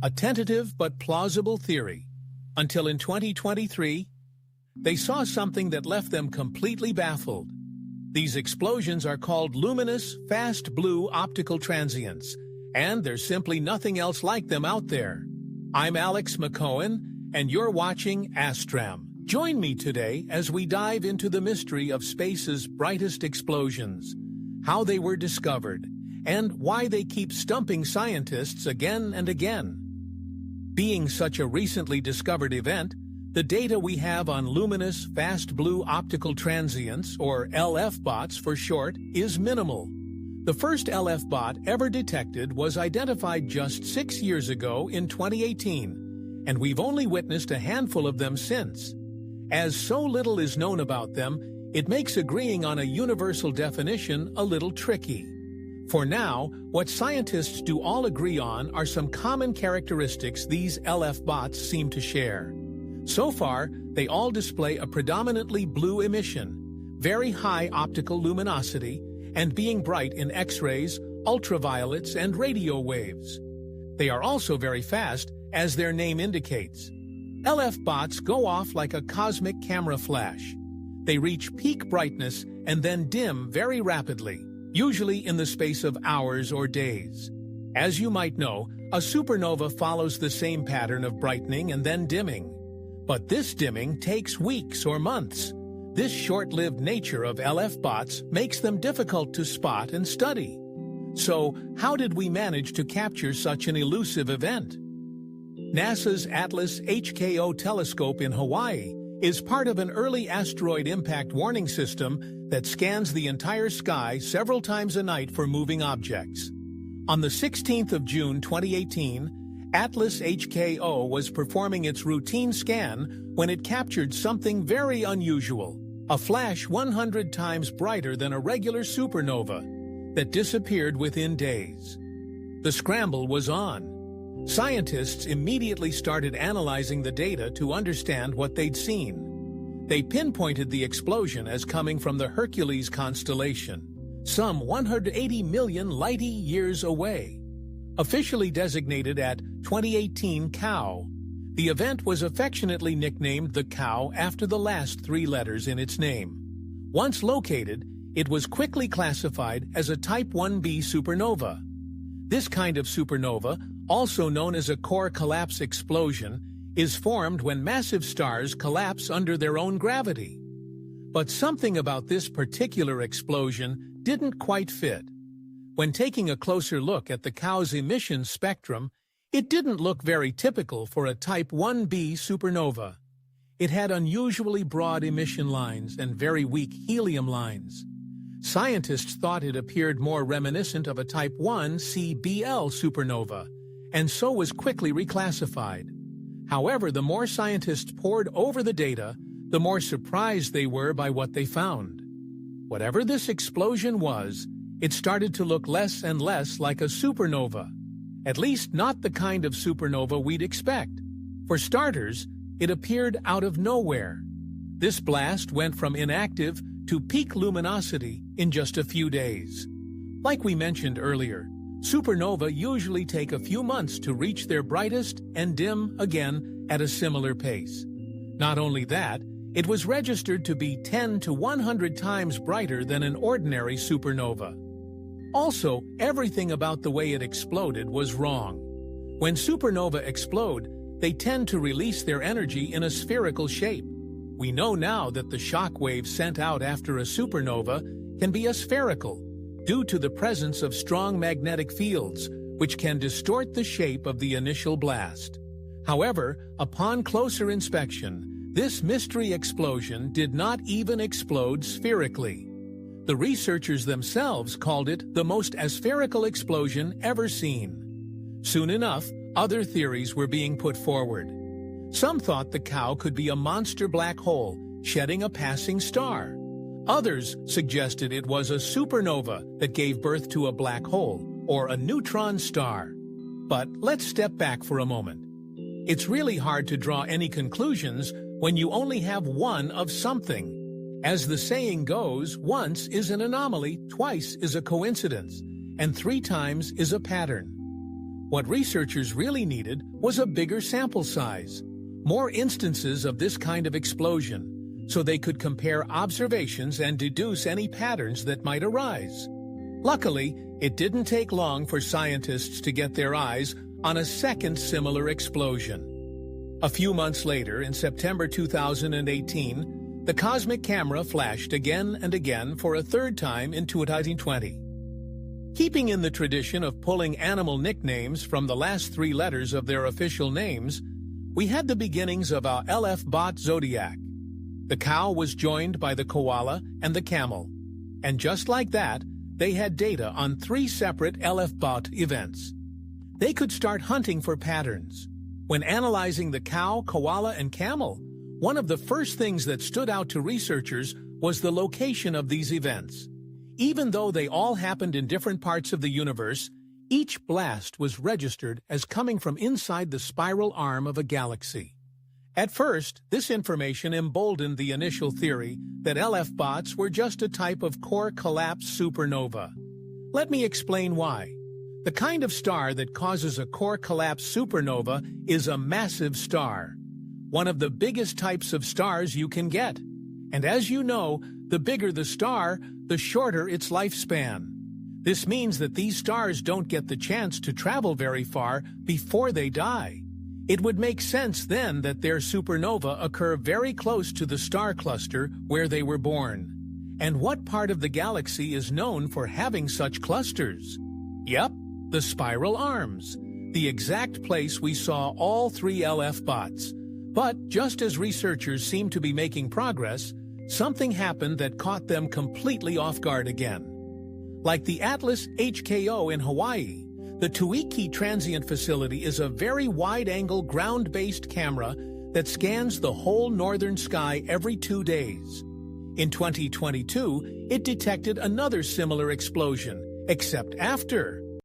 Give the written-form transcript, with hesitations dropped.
a tentative but plausible theory, until in 2023, they saw something that left them completely baffled. These explosions are called luminous, fast blue optical transients, and there's simply nothing else like them out there. I'm Alex McCohen, and you're watching Astram. Join me today as we dive into the mystery of space's brightest explosions, how they were discovered, and why they keep stumping scientists again and again. Being such a recently discovered event, the data we have on luminous, fast blue optical transients, or LF-bots for short, is minimal. The first LF-bot ever detected was identified just 6 years ago in 2018, and we've only witnessed a handful of them since. As so little is known about them, it makes agreeing on a universal definition a little tricky. For now, what scientists do all agree on are some common characteristics these LF-bots seem to share. So far, they all display a predominantly blue emission, very high optical luminosity, and being bright in X-rays, ultraviolets, and radio waves. They are also very fast, as their name indicates. LF-bots go off like a cosmic camera flash. They reach peak brightness and then dim very rapidly, usually in the space of hours or days. As you might know, a supernova follows the same pattern of brightening and then dimming. But this dimming takes weeks or months. This short-lived nature of LF-bots makes them difficult to spot and study. So, how did we manage to capture such an elusive event? NASA's Atlas HKO telescope in Hawaii is part of an early asteroid impact warning system that scans the entire sky several times a night for moving objects. On the 16th of June 2018, Atlas HKO was performing its routine scan when it captured something very unusual, a flash 100 times brighter than a regular supernova that disappeared within days. The scramble was on. Scientists immediately started analyzing the data to understand what they'd seen. They pinpointed the explosion as coming from the Hercules constellation, some 180 million light-years away. Officially designated at 2018 COW, the event was affectionately nicknamed the COW after the last 3 letters in its name. Once located, it was quickly classified as a Type 1b supernova. This kind of supernova, also known as a core collapse explosion, is formed when massive stars collapse under their own gravity. But something about this particular explosion didn't quite fit. When taking a closer look at the COW's emission spectrum, it didn't look very typical for a Type 1b supernova. It had unusually broad emission lines and very weak helium lines. Scientists thought it appeared more reminiscent of a Type 1 CBL supernova, and so was quickly reclassified. However, the more scientists pored over the data, the more surprised they were by what they found. Whatever this explosion was, it started to look less and less like a supernova, at least not the kind of supernova we'd expect. For starters, it appeared out of nowhere. This blast went from inactive to peak luminosity in just a few days. Like we mentioned earlier, supernova usually take a few months to reach their brightest and dim again at a similar pace. Not only that, it was registered to be 10 to 100 times brighter than an ordinary supernova. Also, everything about the way it exploded was wrong. When supernova explode, they tend to release their energy in a spherical shape. We know now that the shock wave sent out after a supernova can be aspherical, due to the presence of strong magnetic fields, which can distort the shape of the initial blast. However, upon closer inspection, this mystery explosion did not even explode spherically. The researchers themselves called it the most aspherical explosion ever seen. Soon enough, other theories were being put forward. Some thought the COW could be a monster black hole, shedding a passing star. Others suggested it was a supernova that gave birth to a black hole, or a neutron star. But let's step back for a moment. It's really hard to draw any conclusions when you only have one of something. As the saying goes, once is an anomaly, twice is a coincidence, and 3 times is a pattern. What researchers really needed was a bigger sample size, more instances of this kind of explosion, so they could compare observations and deduce any patterns that might arise. Luckily, it didn't take long for scientists to get their eyes on a second similar explosion. A few months later, in September 2018, the cosmic camera flashed again and again for a third time in 2020. Keeping in the tradition of pulling animal nicknames from the last three letters of their official names, we had the beginnings of our LF-bot Zodiac. The cow was joined by the koala and the camel. And just like that, they had data on 3 separate LF-bot events. They could start hunting for patterns. When analyzing the cow, koala, and camel, one of the first things that stood out to researchers was the location of these events. Even though they all happened in different parts of the universe, each blast was registered as coming from inside the spiral arm of a galaxy. At first, this information emboldened the initial theory that LF-bots were just a type of core collapse supernova. Let me explain why. The kind of star that causes a core collapse supernova is a massive star, one of the biggest types of stars you can get. And as you know, the bigger the star, the shorter its lifespan. This means that these stars don't get the chance to travel very far before they die. It would make sense then that their supernova occur very close to the star cluster where they were born. And what part of the galaxy is known for having such clusters? Yep, the spiral arms, the exact place we saw all 3 LF-bots. But just as researchers seemed to be making progress, something happened that caught them completely off guard again. Like the Atlas HKO in Hawaii, the Tuiki Transient Facility is a very wide-angle ground-based camera that scans the whole northern sky every 2 days. In 2022, it detected another similar explosion, except after